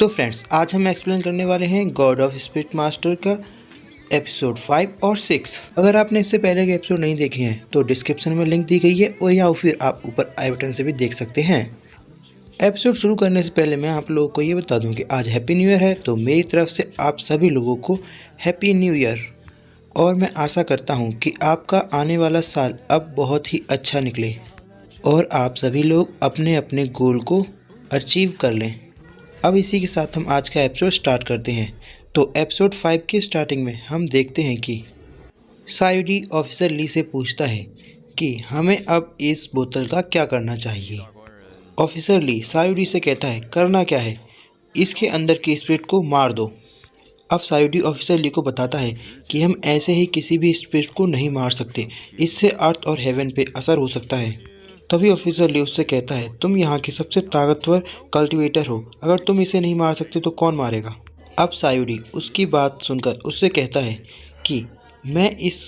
तो फ्रेंड्स, आज हम एक्सप्लेन करने वाले हैं गॉड ऑफ स्पिरिट मास्टर का एपिसोड 5 और 6। अगर आपने इससे पहले के एपिसोड नहीं देखे हैं तो डिस्क्रिप्शन में लिंक दी गई है और या फिर आप ऊपर आई बटन से भी देख सकते हैं। एपिसोड शुरू करने से पहले मैं आप लोगों को ये बता दूं कि आज हैप्पी न्यू ईयर है, तो मेरी तरफ से आप सभी लोगों को हैप्पी न्यू ईयर। और मैं आशा करता हूँ कि आपका आने वाला साल अब बहुत ही अच्छा निकले और आप सभी लोग अपने अपने गोल को अचीव कर लें। अब इसी के साथ हम आज का एपिसोड स्टार्ट करते हैं। तो एपिसोड 5 की स्टार्टिंग में हम देखते हैं कि सायुडी ऑफिसर ली से पूछता है कि हमें अब इस बोतल का क्या करना चाहिए। ऑफिसर ली सायुडी से कहता है, करना क्या है, इसके अंदर की स्पिरिट को मार दो। अब सायुडी ऑफिसर ली को बताता है कि हम ऐसे ही किसी भी स्पिरिट को नहीं मार सकते, इससे अर्थ और हेवन पे असर हो सकता है। तभी ऑफिसर ली उससे कहता है, तुम यहाँ के सबसे ताकतवर कल्टीवेटर हो, अगर तुम इसे नहीं मार सकते तो कौन मारेगा। अब सायुडी उसकी बात सुनकर उससे कहता है कि मैं इस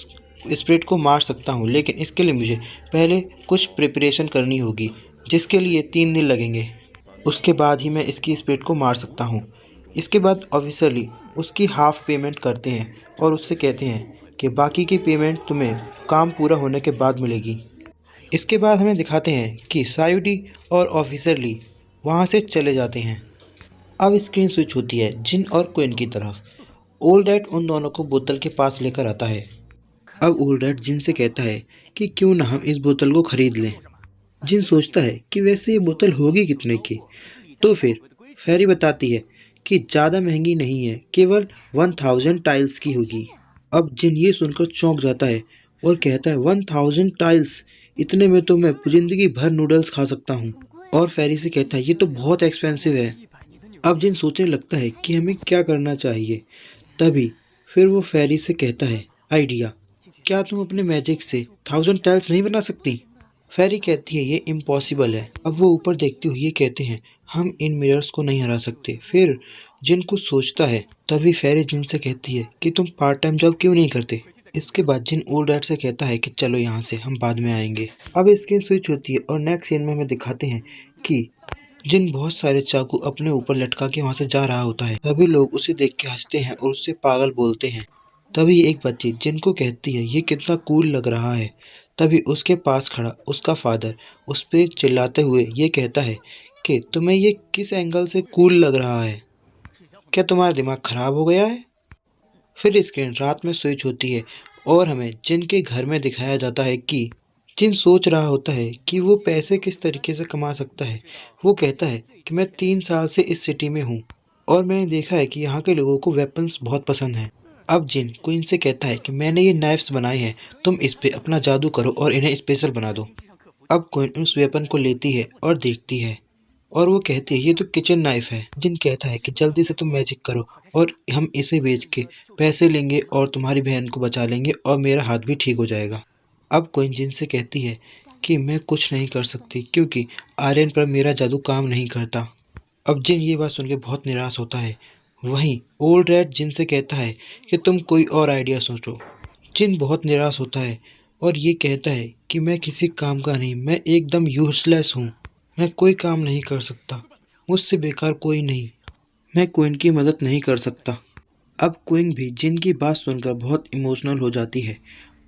स्पिरिट को मार सकता हूँ, लेकिन इसके लिए मुझे पहले कुछ प्रिपरेशन करनी होगी, जिसके लिए 3 दिन लगेंगे। उसके बाद ही मैं इसकी स्पिरिट को मार सकता हूँ। इसके बाद ऑफिसर ली उसकी हाफ पेमेंट करते हैं और उससे कहते हैं कि बाकी की पेमेंट तुम्हें काम पूरा होने के बाद मिलेगी। इसके बाद हमें दिखाते हैं कि सायुडी और ऑफिसर ली वहाँ से चले जाते हैं। अब स्क्रीन स्विच होती है जिन और क्वीन की तरफ। ओल्ड डैड उन दोनों को बोतल के पास लेकर आता है। अब ओल्ड डैड जिन से कहता है कि क्यों ना हम इस बोतल को खरीद लें। जिन सोचता है कि वैसे ये बोतल होगी कितने की, तो फिर फेरी बताती है कि ज़्यादा महंगी नहीं है, केवल 1000 टाइल्स की होगी। अब जिन ये सुनकर चौंक जाता है और कहता है 1000 टाइल्स, इतने में तो मैं ज़िंदगी भर नूडल्स खा सकता हूँ। और फेरी से कहता है ये तो बहुत एक्सपेंसिव है। अब जिन सोचने लगता है कि हमें क्या करना चाहिए, तभी फिर वो फेरी से कहता है, आइडिया, क्या तुम अपने मैजिक से 1000 टाइल्स नहीं बना सकती। फेरी कहती है ये इम्पॉसिबल है। अब वो ऊपर देखते हुए ये कहते हैं, हम इन मिरर्स को नहीं हरा सकते। फिर जिन कुछ सोचता है, तभी फेरी जिन से कहती है कि तुम पार्ट टाइम जॉब क्यों नहीं करते। इसके बाद जिन ओल्ड डैड से कहता है कि चलो यहाँ से, हम बाद में आएंगे। अब स्क्रीन स्विच होती है और नेक्स्ट सीन में हमें दिखाते हैं कि जिन बहुत सारे चाकू अपने ऊपर लटका के वहाँ से जा रहा होता है। सभी लोग उसे देख के हंसते हैं और उससे पागल बोलते हैं। तभी एक बच्ची जिनको कहती है ये कितना कूल लग रहा है, तभी उसके पास खड़ा उसका फादर उस पर चिल्लाते हुए ये कहता है कि तुम्हें ये किस एंगल से कूल लग रहा है, क्या तुम्हारा दिमाग खराब हो गया है। फिर स्क्रीन रात में स्विच होती है और हमें जिन के घर में दिखाया जाता है कि जिन सोच रहा होता है कि वो पैसे किस तरीके से कमा सकता है। वो कहता है कि मैं 3 साल से इस सिटी में हूँ और मैंने देखा है कि यहाँ के लोगों को वेपन्स बहुत पसंद हैं। अब जिन क्वीन से कहता है कि मैंने ये नाइफ्स बनाए हैं, तुम इस पे अपना जादू करो और इन्हें स्पेशल बना दो। अब क्वीन उस वेपन को लेती है और देखती है और वो कहती है ये तो किचन नाइफ है। जिन कहता है कि जल्दी से तुम मैजिक करो और हम इसे बेच के पैसे लेंगे और तुम्हारी बहन को बचा लेंगे और मेरा हाथ भी ठीक हो जाएगा। अब क्वीन जिन से कहती है कि मैं कुछ नहीं कर सकती क्योंकि आर्यन पर मेरा जादू काम नहीं करता। अब जिन ये बात सुन के बहुत निराश होता है। वहीं ओल्ड डैड जिन से कहता है कि तुम कोई और आइडिया सोचो। जिन बहुत निराश होता है और ये कहता है कि मैं किसी काम का नहीं, मैं एकदम यूजलेस हूँ, मैं कोई काम नहीं कर सकता, मुझसे बेकार कोई नहीं, मैं क्वीन की मदद नहीं कर सकता। अब क्वीन भी जिन की बात सुनकर बहुत इमोशनल हो जाती है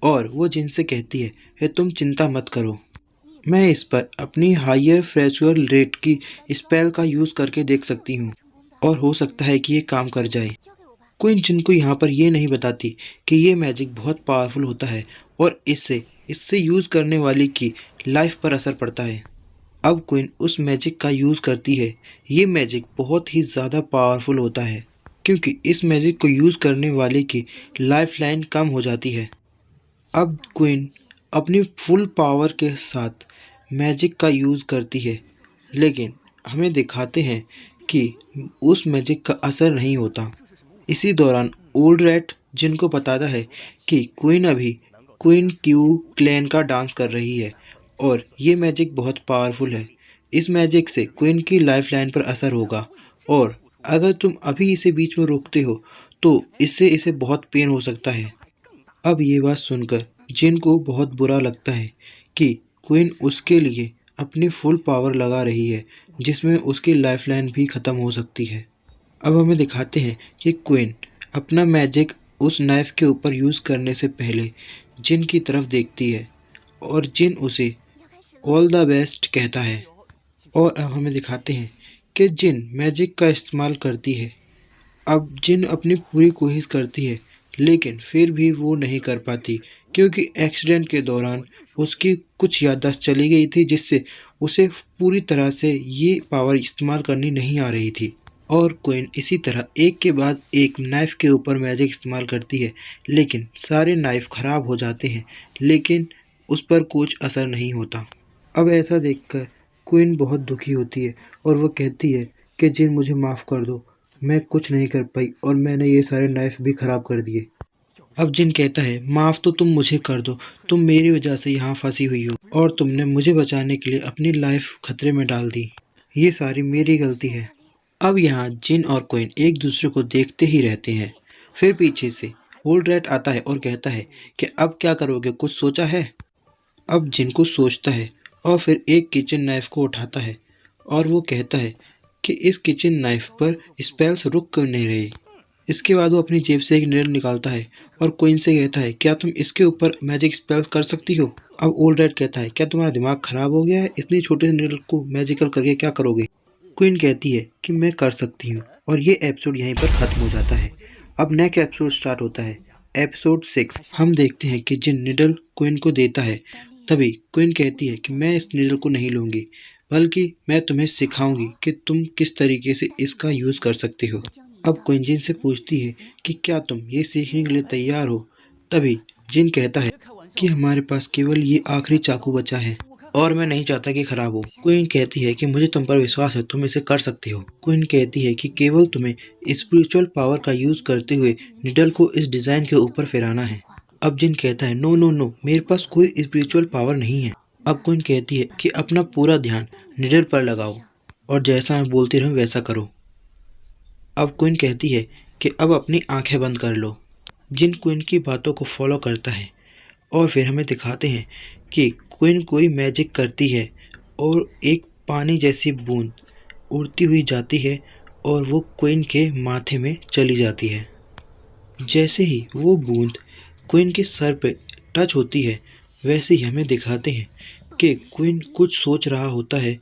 और वो जिन से कहती है कि तुम चिंता मत करो, मैं इस पर अपनी हायर फ्रेक्चुअल रेट की स्पेल का यूज़ करके देख सकती हूँ और हो सकता है कि ये काम कर जाए। क्वीन जिनको यहाँ पर ये नहीं बताती कि ये मैजिक बहुत पावरफुल होता है और इससे यूज़ करने वाले की लाइफ पर असर पड़ता है। अब क्वीन उस मैजिक का यूज़ करती है। ये मैजिक बहुत ही ज़्यादा पावरफुल होता है क्योंकि इस मैजिक को यूज़ करने वाले की लाइफ लाइन कम हो जाती है। अब क्वीन अपनी फुल पावर के साथ मैजिक का यूज़ करती है, लेकिन हमें दिखाते हैं कि उस मैजिक का असर नहीं होता। इसी दौरान ओल्ड रैट जिनको बताता है कि क्वीन अभी क्वीन क्यू क्लैन का डांस कर रही है और ये मैजिक बहुत पावरफुल है। इस मैजिक से क्वीन की लाइफ लाइन पर असर होगा और अगर तुम अभी इसे बीच में रोकते हो तो इससे इसे बहुत पेन हो सकता है। अब ये बात सुनकर जिन को बहुत बुरा लगता है कि क्वीन उसके लिए अपनी फुल पावर लगा रही है, जिसमें उसकी लाइफलाइन भी ख़त्म हो सकती है। अब हमें दिखाते हैं कि क्वीन अपना मैजिक उस नाइफ के ऊपर यूज़ करने से पहले जिन की तरफ देखती है और जिन उसे ऑल द बेस्ट कहता है। और अब हमें दिखाते हैं कि जिन मैजिक का इस्तेमाल करती है। अब जिन अपनी पूरी कोशिश करती है लेकिन फिर भी वो नहीं कर पाती क्योंकि एक्सीडेंट के दौरान उसकी कुछ याददाश्त चली गई थी जिससे उसे पूरी तरह से ये पावर इस्तेमाल करनी नहीं आ रही थी। और क्वीन इसी तरह एक के बाद एक नाइफ़ के ऊपर मैजिक इस्तेमाल करती है लेकिन सारे नाइफ़ ख़राब हो जाते हैं लेकिन उस पर कुछ असर नहीं होता। अब ऐसा देखकर क्वीन बहुत दुखी होती है और वो कहती है कि जिन मुझे माफ़ कर दो, मैं कुछ नहीं कर पाई और मैंने ये सारे नाइफ़ भी ख़राब कर दिए। अब जिन कहता है माफ़ तो तुम मुझे कर दो, तुम मेरी वजह से यहाँ फंसी हुई हो और तुमने मुझे बचाने के लिए अपनी लाइफ खतरे में डाल दी, ये सारी मेरी गलती है। अब यहाँ जिन और क्वीन एक दूसरे को देखते ही रहते हैं। फिर पीछे से ओल्ड रैट आता है और कहता है कि अब क्या करोगे, कुछ सोचा है? अब जिन कुछ सोचता है और फिर एक किचन नाइफ को उठाता है और वो कहता है कि इस किचन नाइफ पर स्पेल्स रुक क्यों नहीं रहे। इसके बाद वो अपनी जेब से एक निडल निकालता है और क्वीन से कहता है क्या तुम इसके ऊपर मैजिक स्पेल्स कर सकती हो? अब ओल्ड रैट कहता है क्या तुम्हारा दिमाग खराब हो गया है, इतनी छोटे से निडल को मैजिकल करके क्या करोगे? क्वीन कहती है कि मैं कर सकती हूँ और ये एपिसोड यहीं पर ख़त्म हो जाता है। अब नेक्स्ट एपिसोड स्टार्ट होता है, एपिसोड 6। हम देखते हैं कि जिन निडल क्वीन को देता है तभी क्वीन कहती है कि मैं इस निडल को नहीं लूँगी बल्कि मैं तुम्हें सिखाऊंगी कि तुम किस तरीके से इसका यूज़ कर सकते हो। अब क्वीन जिन से पूछती है कि क्या तुम ये सीखने के लिए तैयार हो? तभी जिन कहता है कि हमारे पास केवल ये आखिरी चाकू बचा है और मैं नहीं चाहता कि खराब हो। क्वीन कहती है कि मुझे तुम पर विश्वास है, तुम इसे कर सकते हो। क्वीन कहती है कि केवल तुम्हें स्पिरिचुअल पावर का यूज़ करते हुए निडल को इस डिज़ाइन के ऊपर फिराना है। अब जिन कहता है नो नो नो, मेरे पास कोई स्पिरिचुअल पावर नहीं है। अब क्वीन कहती है कि अपना पूरा ध्यान निडल पर लगाओ और जैसा मैं बोलती रहूँ वैसा करो। अब क्वीन कहती है कि अब अपनी आंखें बंद कर लो। जिन क्वीन की बातों को फॉलो करता है और फिर हमें दिखाते हैं कि क्वीन कोई मैजिक करती है और एक पानी जैसी बूंद उड़ती हुई जाती है और वो क्वीन के माथे में चली जाती है। जैसे ही वो बूंद क्वीन के सर पे टच होती है वैसे ही हमें दिखाते हैं कि क्वीन कुछ सोच रहा होता है।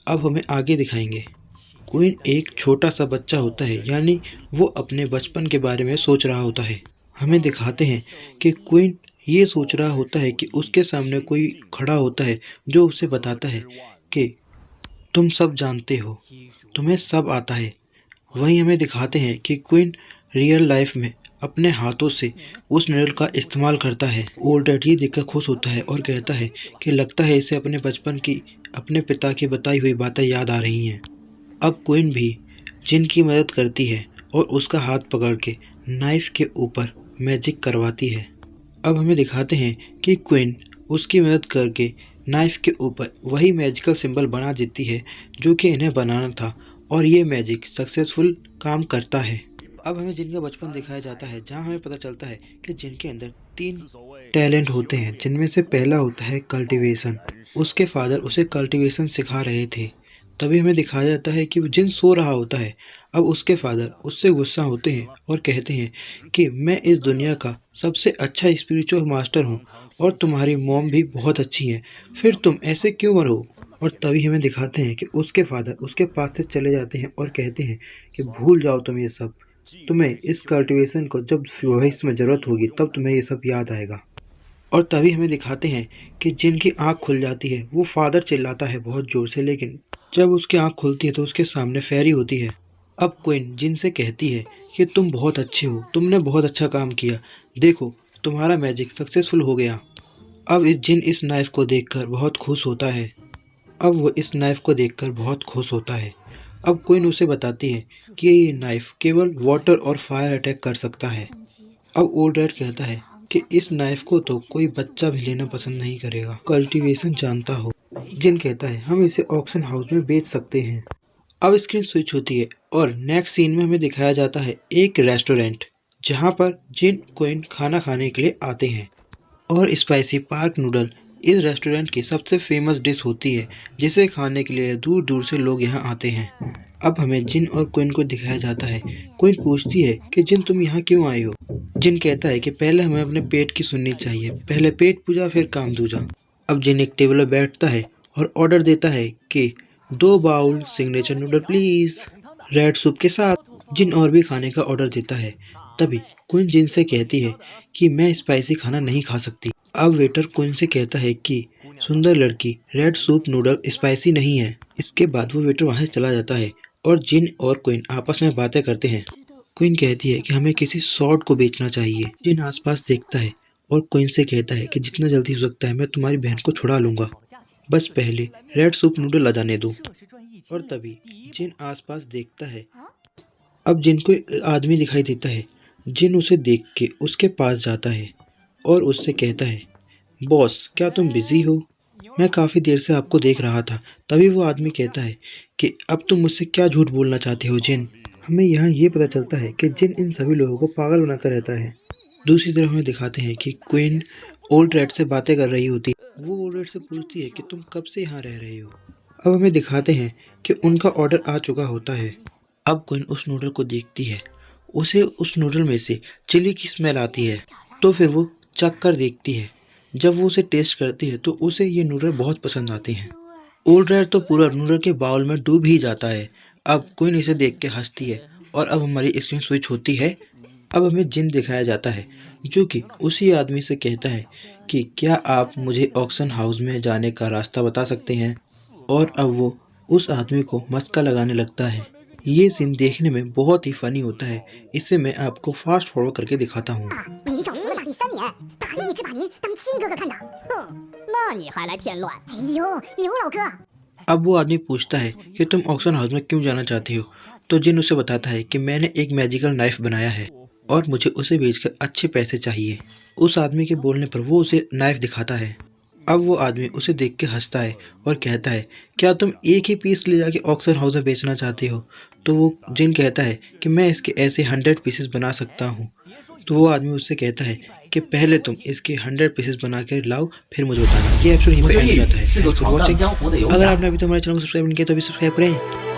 अब हमें आगे दिखाएंगे क्वीन एक छोटा सा बच्चा होता है, यानी वो अपने बचपन के बारे में सोच रहा होता है। हमें दिखाते हैं कि क्वीन ये सोच रहा होता है कि उसके सामने कोई खड़ा होता है जो उसे बताता है कि तुम सब जानते हो, तुम्हें सब आता है। वहीं हमें दिखाते हैं कि क्वीन रियल लाइफ में अपने हाथों से उस निडल का इस्तेमाल करता है। ओल्ड डैड ये देखकर खुश होता है और कहता है कि लगता है इसे अपने बचपन की अपने पिता की बताई हुई बातें याद आ रही हैं। अब क्वीन भी जिन की मदद करती है और उसका हाथ पकड़ के नाइफ के ऊपर मैजिक करवाती है। अब हमें दिखाते हैं कि क्वीन उसकी मदद करके नाइफ के ऊपर वही मैजिकल सिंबल बना देती है जो कि इन्हें बनाना था और ये मैजिक सक्सेसफुल काम करता है। अब हमें जिन का बचपन दिखाया जाता है जहां हमें पता चलता है कि जिनके अंदर 3 टैलेंट होते हैं, जिनमें से पहला होता है कल्टीवेशन। उसके फादर उसे कल्टीवेशन सिखा रहे थे। तभी हमें दिखाया जाता है कि जिन सो रहा होता है। अब उसके फादर उससे गुस्सा होते हैं और कहते हैं कि मैं इस दुनिया का सबसे अच्छा स्पिरिचुअल मास्टर हूँ और तुम्हारी मॉम भी बहुत अच्छी है, फिर तुम ऐसे क्यों मरो? और तभी हमें दिखाते हैं कि उसके फादर उसके पास से चले जाते हैं और कहते हैं कि भूल जाओ तुम ये सब, तुम्हें इस कल्टीवेशन को जब भविष्य में ज़रूरत होगी तब तुम्हें ये सब याद आएगा। और तभी हमें दिखाते हैं कि जिनकी आँख खुल जाती है। वो फादर चिल्लाता है बहुत ज़ोर से, लेकिन जब उसकी आँख खुलती है तो उसके सामने फेरी होती है। अब क्वीन जिन से कहती है कि तुम बहुत अच्छे हो, तुमने बहुत अच्छा काम किया, देखो तुम्हारा मैजिक सक्सेसफुल हो गया। अब इस नाइफ को देखकर बहुत खुश होता है। अब वो इस नाइफ को देखकर बहुत खुश होता है। अब क्वीन उसे बताती है कि ये नाइफ केवल वाटर और फायर अटैक कर सकता है। अब ओल्ड रैट कहता है कि इस नाइफ को तो कोई बच्चा भी लेना पसंद नहीं करेगा, कल्टीवेशन जानता हो। जिन कहता है हम इसे ऑक्शन हाउस में बेच सकते हैं। अब स्क्रीन स्विच होती है और नेक्स्ट सीन में हमें दिखाया जाता है एक रेस्टोरेंट जहां पर जिन क्वीन खाना खाने के लिए आते हैं और स्पाइसी पार्क नूडल इस रेस्टोरेंट की सबसे फेमस डिश होती है जिसे खाने के लिए दूर दूर से लोग यहाँ आते हैं। अब हमें जिन और क्विन को दिखाया जाता है। क्विन पूछती है कि जिन तुम यहाँ क्यों आए हो। जिन कहता है कि पहले हमें अपने पेट की सुननी चाहिए, पहले पेट पूजा फिर काम दूजा। अब जिन एक टेबल पर बैठता है और ऑर्डर देता है कि 2 bowl signature noodle please, red soup के साथ। जिन और भी खाने का ऑर्डर देता है। तभी क्विन जिन से कहती है कि मैं स्पाइसी खाना नहीं खा सकती। अब वेटर क्विन से कहता है कि सुंदर लड़की, रेड सूप नूडल स्पाइसी नहीं है। इसके बाद वो वेटर वहाँ से चला जाता है और जिन और क्विन आपस में बातें करते हैं। क्विन कहती है कि हमें किसी सॉर्ट को बेचना चाहिए। जिन आसपास देखता है और क्विन से कहता है कि जितना जल्दी हो सकता है मैं तुम्हारी बहन को छुड़ा लूंगा, बस पहले रेड सूप नूडल ला जाने दो। और तभी जिन आसपास देखता है। अब जिन को एक आदमी दिखाई देता है। जिन उसे देख के उसके पास जाता है और उससे कहता है, बॉस क्या तुम बिजी हो? मैं काफ़ी देर से आपको देख रहा था। तभी वो आदमी कहता है कि अब तुम मुझसे क्या झूठ बोलना चाहते हो जिन? हमें यहाँ ये पता चलता है कि जिन इन सभी लोगों को पागल बनाता रहता है। दूसरी तरफ हमें दिखाते हैं कि क्वीन ओल्ड रेड से बातें कर रही होती है। वो ओल्ड रेड से पूछती है कि तुम कब से यहाँ रह रहे हो। अब हमें दिखाते हैं कि उनका ऑर्डर आ चुका होता है। अब क्वीन उस नूडल को देखती है। उसे उस नूडल में से चिली की स्मेल आती है। तो फिर वो चख कर देखती है। जब वो उसे टेस्ट करती है तो उसे ये नूडल बहुत पसंद आते हैं। ओल्ड रेड तो पूरा नूडल के बाउल में डूब ही जाता है। अब क्वीन इसे देख के हंसती है और अब हमारी स्क्रीन स्विच होती है। अब हमें जिन दिखाया जाता है जो कि उसी आदमी से कहता है कि क्या आप मुझे ऑक्शन हाउस में जाने का रास्ता बता सकते हैं। और अब वो उस आदमी को मस्का लगाने लगता है। ये सीन देखने में बहुत ही फनी होता है। इसे मैं आपको फास्ट फॉरवर्ड करके दिखाता हूँ। अब वो आदमी पूछता है कि तुम ऑक्शन हाउस में क्यों जाना चाहती हो। तो जिन उसे बताता है कि मैंने एक मैजिकल नाइफ बनाया है और मुझे उसे बेचकर अच्छे पैसे चाहिए। उस आदमी के बोलने पर वो उसे नाइफ दिखाता है। अब वो आदमी उसे देख के हंसता है और कहता है, क्या तुम एक ही पीस ले जाके ऑक्शन हाउस में बेचना चाहते हो? तो वो जिन कहता है कि मैं इसके ऐसे 100 पीसेस बना सकता हूँ। तो वो आदमी उससे कहता है कि पहले तुम इसके 100 पीसेस बना के लाओ, फिर मुझे बताना। ये एपिसोड यहीं पे एंड हो जाता है। Thanks for watching. अगर आपने अभी तक हमारे चैनल को सब्सक्राइब नहीं किया तो अभी सब्सक्राइब करें।